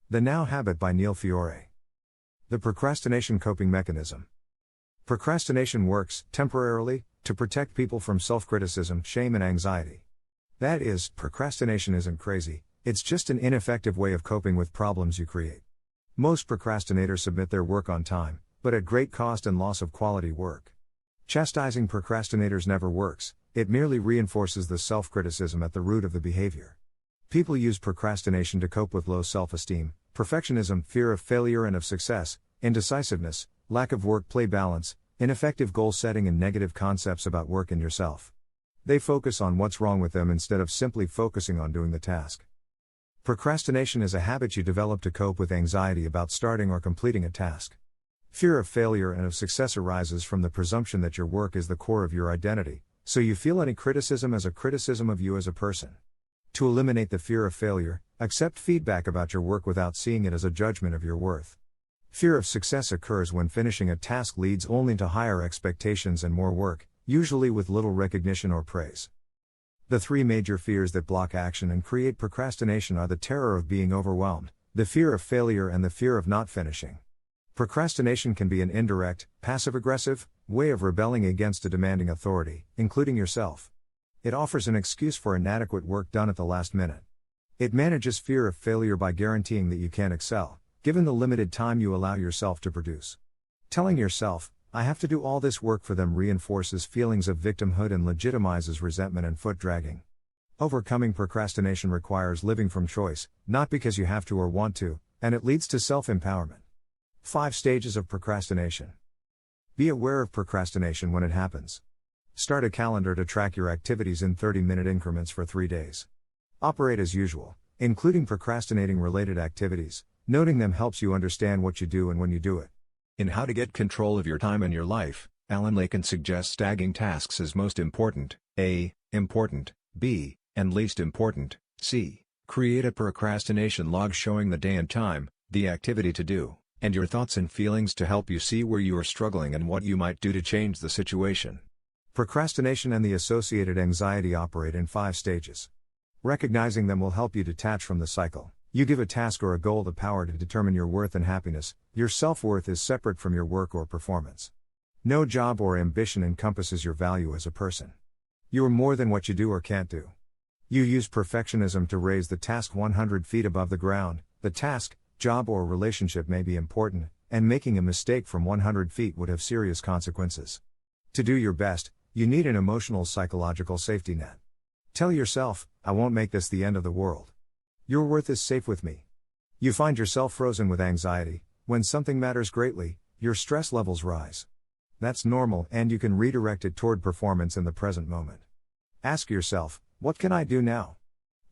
The Now Habit by Fiore. The procrastination coping mechanism. Procrastination works, temporarily, to protect people from self-criticism, shame and anxiety. That is, procrastination isn't crazy, it's just an ineffective way of coping with problems you create. Most procrastinators submit their work on time, but at great cost and loss of quality work. Chastising procrastinators never works, it merely reinforces the self-criticism at the root of the behavior. People use procrastination to cope with low self-esteem, perfectionism, fear of failure and of success, indecisiveness, lack of work-play balance, ineffective goal setting and negative concepts about work and yourself. They focus on what's wrong with them instead of simply focusing on doing the task. Procrastination is a habit you develop to cope with anxiety about starting or completing a task. Fear of failure and of success arises from the presumption that your work is the core of your identity, so you feel any criticism as a criticism of you as a person. To eliminate the fear of failure, accept feedback about your work without seeing it as a judgment of your worth. Fear of success occurs when finishing a task leads only to higher expectations and more work, usually with little recognition or praise. The three major fears that block action and create procrastination are the terror of being overwhelmed, the fear of failure and the fear of not finishing. Procrastination can be an indirect, passive-aggressive way of rebelling against a demanding authority, including yourself. It offers an excuse for inadequate work done at the last minute. It manages fear of failure by guaranteeing that you can't excel, given the limited time you allow yourself to produce. Telling yourself, I have to do all this work for them, reinforces feelings of victimhood and legitimizes resentment and foot dragging. Overcoming procrastination requires living from choice, not because you have to or want to, and it leads to self-empowerment. 5 stages of procrastination. Be aware of procrastination when it happens. Start a calendar to track your activities in 30-minute increments for 3 days. Operate as usual, including procrastinating-related activities. Noting them helps you understand what you do and when you do it. In How to Get Control of Your Time and Your Life, Alan Lakin suggests tagging tasks as most important, A, important, B, and least important, C. Create a procrastination log showing the day and time, the activity to do, and your thoughts and feelings to help you see where you are struggling and what you might do to change the situation. Procrastination and the associated anxiety operate in 5 stages. Recognizing them will help you detach from the cycle. You give a task or a goal the power to determine your worth and happiness. Your self-worth is separate from your work or performance. No job or ambition encompasses your value as a person. You are more than what you do or can't do. You use perfectionism to raise the task 100 feet above the ground. The task, job or relationship may be important, and making a mistake from 100 feet would have serious consequences. To do your best, you need an emotional psychological safety net. Tell yourself, I won't make this the end of the world. Your worth is safe with me. You find yourself frozen with anxiety. When something matters greatly, your stress levels rise. That's normal, and you can redirect it toward performance in the present moment. Ask yourself, what can I do now?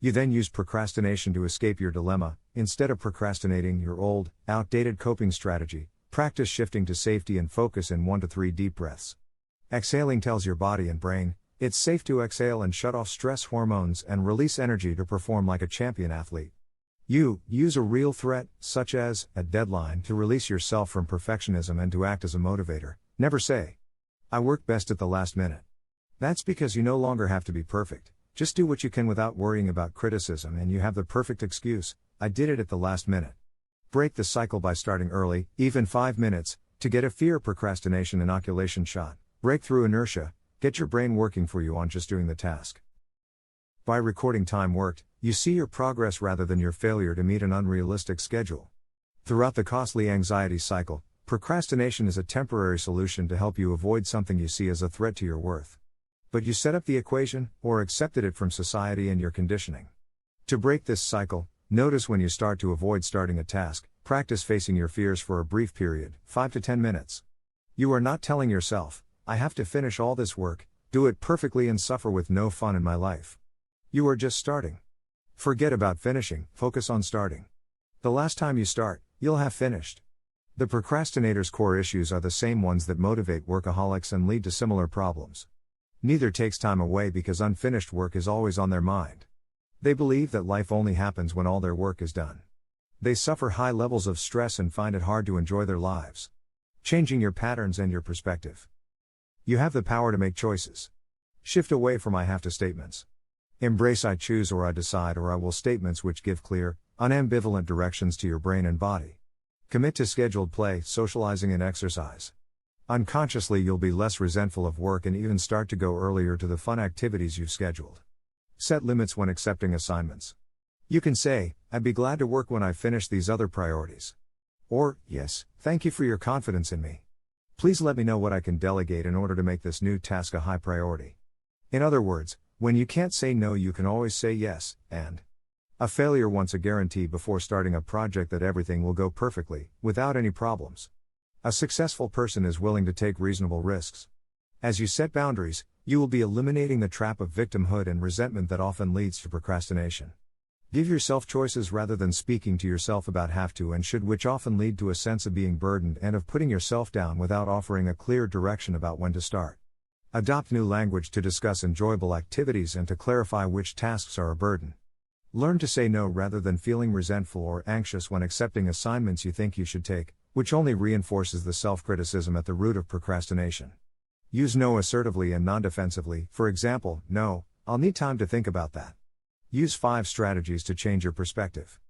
You then use procrastination to escape your dilemma. Instead of procrastinating your old, outdated coping strategy, practice shifting to safety and focus in 1 to 3 deep breaths. Exhaling tells your body and brain, it's safe to exhale and shut off stress hormones and release energy to perform like a champion athlete. You use a real threat, such as a deadline, to release yourself from perfectionism and to act as a motivator. Never say, I work best at the last minute. That's because you no longer have to be perfect. Just do what you can without worrying about criticism, and you have the perfect excuse, I did it at the last minute. Break the cycle by starting early, even 5 minutes, to get a fear procrastination inoculation shot. Break through inertia, get your brain working for you on just doing the task. By recording time worked, you see your progress rather than your failure to meet an unrealistic schedule. Throughout the costly anxiety cycle, procrastination is a temporary solution to help you avoid something you see as a threat to your worth. But you set up the equation, or accepted it from society and your conditioning. To break this cycle, notice when you start to avoid starting a task. Practice facing your fears for a brief period, 5 to 10 minutes. You are not telling yourself, I have to finish all this work, do it perfectly and suffer with no fun in my life. You are just starting. Forget about finishing, focus on starting. The last time you start, you'll have finished. The procrastinator's core issues are the same ones that motivate workaholics and lead to similar problems. Neither takes time away because unfinished work is always on their mind. They believe that life only happens when all their work is done. They suffer high levels of stress and find it hard to enjoy their lives. Changing your patterns and your perspective. You have the power to make choices. Shift away from I have to statements. Embrace I choose or I decide or I will statements which give clear, unambivalent directions to your brain and body. Commit to scheduled play, socializing, and exercise. Unconsciously, you'll be less resentful of work and even start to go earlier to the fun activities you've scheduled. Set limits when accepting assignments. You can say, "I'd be glad to work when I finish these other priorities." Or, "Yes, thank you for your confidence in me. Please let me know what I can delegate in order to make this new task a high priority." In other words, when you can't say no, you can always say yes, and a failure wants a guarantee before starting a project that everything will go perfectly, without any problems. A successful person is willing to take reasonable risks. As you set boundaries, you will be eliminating the trap of victimhood and resentment that often leads to procrastination. Give yourself choices rather than speaking to yourself about have to and should, which often lead to a sense of being burdened and of putting yourself down without offering a clear direction about when to start. Adopt new language to discuss enjoyable activities and to clarify which tasks are a burden. Learn to say no rather than feeling resentful or anxious when accepting assignments you think you should take, which only reinforces the self-criticism at the root of procrastination. Use no assertively and non-defensively. For example, "No, I'll need time to think about that." Use 5 strategies to change your perspective.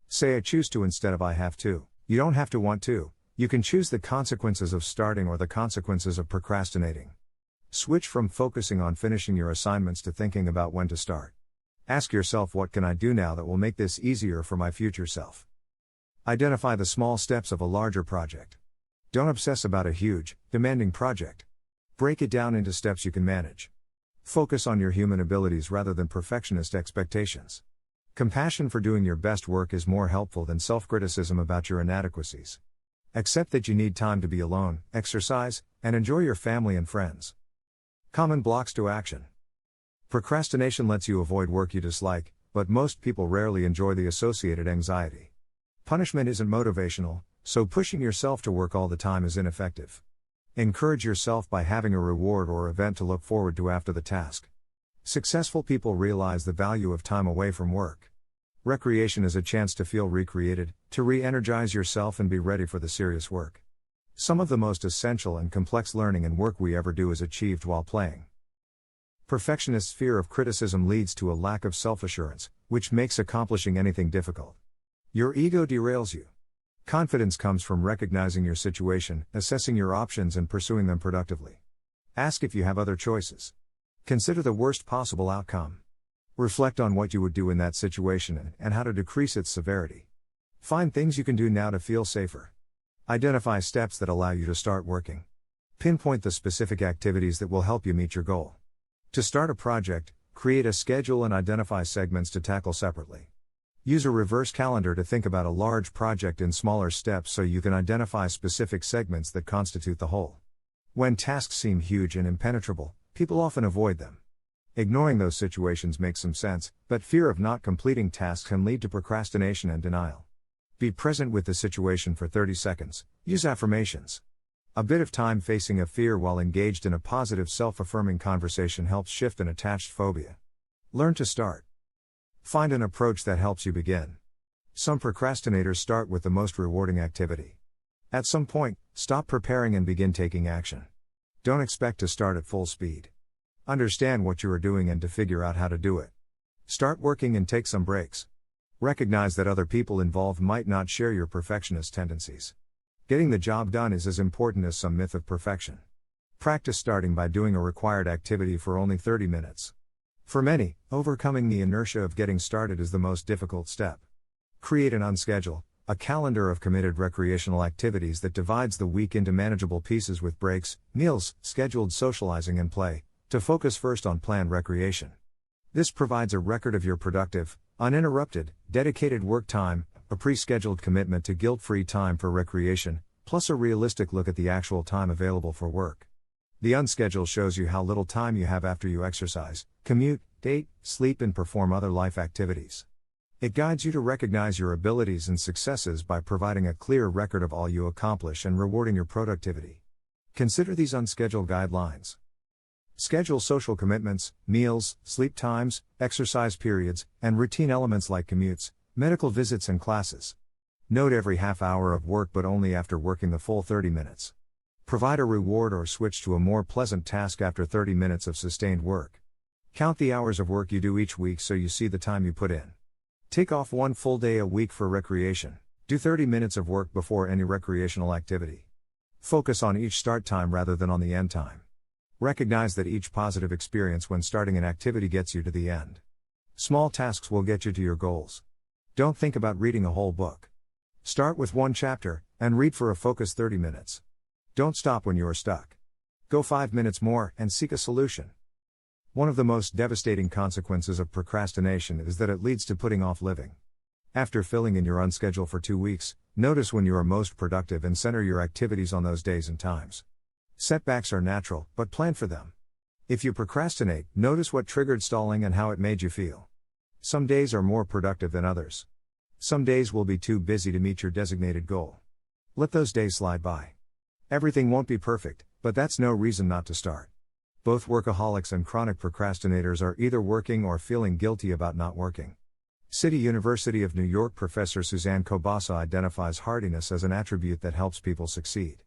Say "I choose to" instead of "I have to." You don't have to want to. You can choose the consequences of starting or the consequences of procrastinating. Switch from focusing on finishing your assignments to thinking about when to start. Ask yourself, what can I do now that will make this easier for my future self? Identify the small steps of a larger project. Don't obsess about a huge, demanding project. Break it down into steps you can manage. Focus on your human abilities rather than perfectionist expectations. Compassion for doing your best work is more helpful than self-criticism about your inadequacies. Accept that you need time to be alone, exercise, and enjoy your family and friends. Common blocks to action. Procrastination lets you avoid work you dislike, but most people rarely enjoy the associated anxiety. Punishment isn't motivational, so pushing yourself to work all the time is ineffective. Encourage yourself by having a reward or event to look forward to after the task. Successful people realize the value of time away from work. Recreation is a chance to feel recreated, to re-energize yourself and be ready for the serious work. Some of the most essential and complex learning and work we ever do is achieved while playing. Perfectionist's fear of criticism leads to a lack of self-assurance, which makes accomplishing anything difficult. Your ego derails you. Confidence comes from recognizing your situation, assessing your options and pursuing them productively. Ask if you have other choices. Consider the worst possible outcome. Reflect on what you would do in that situation and how to decrease its severity. Find things you can do now to feel safer. Identify steps that allow you to start working. Pinpoint the specific activities that will help you meet your goal. To start a project, create a schedule and identify segments to tackle separately. Use a reverse calendar to think about a large project in smaller steps so you can identify specific segments that constitute the whole. When tasks seem huge and impenetrable, people often avoid them. Ignoring those situations makes some sense, but fear of not completing tasks can lead to procrastination and denial. Be present with the situation for 30 seconds. Use affirmations. A bit of time facing a fear while engaged in a positive self-affirming conversation helps shift an attached phobia. Learn to start. Find an approach that helps you begin. Some procrastinators start with the most rewarding activity. At some point, stop preparing and begin taking action. Don't expect to start at full speed. Understand what you are doing and to figure out how to do it. Start working and take some breaks. Recognize that other people involved might not share your perfectionist tendencies. Getting the job done is as important as some myth of perfection. Practice starting by doing a required activity for only 30 minutes. For many, overcoming the inertia of getting started is the most difficult step. Create an unschedule, a calendar of committed recreational activities that divides the week into manageable pieces with breaks, meals, scheduled socializing and play, to focus first on planned recreation. This provides a record of your productive, uninterrupted, dedicated work time, a pre-scheduled commitment to guilt-free time for recreation, plus a realistic look at the actual time available for work. The unschedule shows you how little time you have after you exercise, commute, date, sleep and perform other life activities. It guides you to recognize your abilities and successes by providing a clear record of all you accomplish and rewarding your productivity. Consider these unscheduled guidelines. Schedule social commitments, meals, sleep times, exercise periods, and routine elements like commutes, medical visits and classes. Note every half hour of work but only after working the full 30 minutes. Provide a reward or switch to a more pleasant task after 30 minutes of sustained work. Count the hours of work you do each week so you see the time you put in. Take off one full day a week for recreation. Do 30 minutes of work before any recreational activity. Focus on each start time rather than on the end time. Recognize that each positive experience when starting an activity gets you to the end. Small tasks will get you to your goals. Don't think about reading a whole book. Start with one chapter, and read for a focused 30 minutes. Don't stop when you are stuck. Go 5 minutes more, and seek a solution. One of the most devastating consequences of procrastination is that it leads to putting off living. After filling in your unschedule for 2 weeks, notice when you are most productive and center your activities on those days and times. Setbacks are natural, but plan for them. If you procrastinate, notice what triggered stalling and how it made you feel. Some days are more productive than others. Some days will be too busy to meet your designated goal. Let those days slide by. Everything won't be perfect, but that's no reason not to start. Both workaholics and chronic procrastinators are either working or feeling guilty about not working. City University of New York professor Suzanne Kobasa identifies hardiness as an attribute that helps people succeed.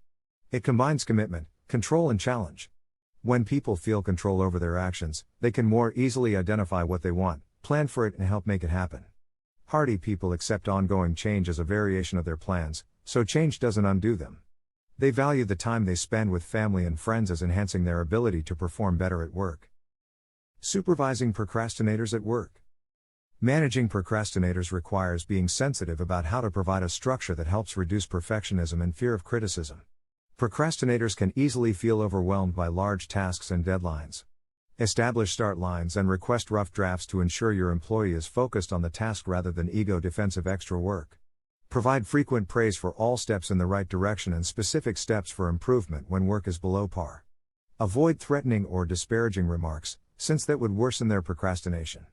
It combines commitment, control and challenge. When people feel control over their actions, they can more easily identify what they want, plan for it and help make it happen. Hardy people accept ongoing change as a variation of their plans, so change doesn't undo them. They value the time they spend with family and friends as enhancing their ability to perform better at work. Supervising procrastinators at work. Managing procrastinators requires being sensitive about how to provide a structure that helps reduce perfectionism and fear of criticism. Procrastinators can easily feel overwhelmed by large tasks and deadlines. Establish start lines and request rough drafts to ensure your employee is focused on the task rather than ego-defensive extra work. Provide frequent praise for all steps in the right direction and specific steps for improvement when work is below par. Avoid threatening or disparaging remarks, since that would worsen their procrastination.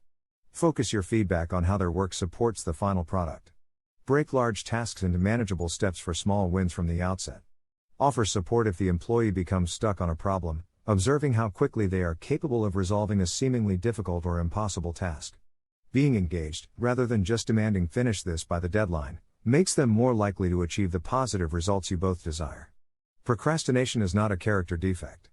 Focus your feedback on how their work supports the final product. Break large tasks into manageable steps for small wins from the outset. Offer support if the employee becomes stuck on a problem, observing how quickly they are capable of resolving a seemingly difficult or impossible task. Being engaged, rather than just demanding finish this by the deadline, makes them more likely to achieve the positive results you both desire. Procrastination is not a character defect.